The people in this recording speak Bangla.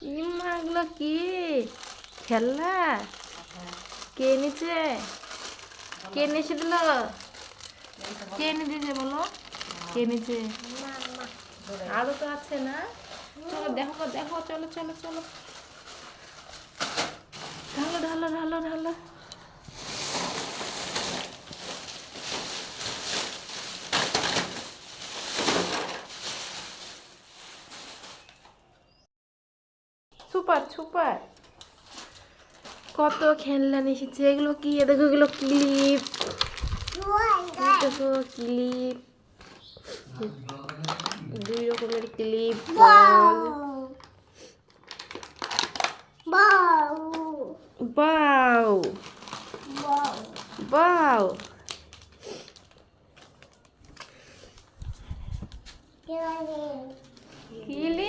ইমা এগুলো কি খেলনা? কে নিচে? কে নিচে দিল? কে এনে দিয়েছে বলো? কে নিচে? আরো তো আছে না? চলো দেখো দেখো, চলো চলো চলো, ঢালো ঢালো ঢালো ঢালো। সুপার সুপার, কত খেলনা এসেছে। এগুলো কি? দেখো এগুলো ক্লিপ, দেখো ক্লিপ, 2 রকমের ক্লিপ, বল। বাও বাও, ক্লিপ।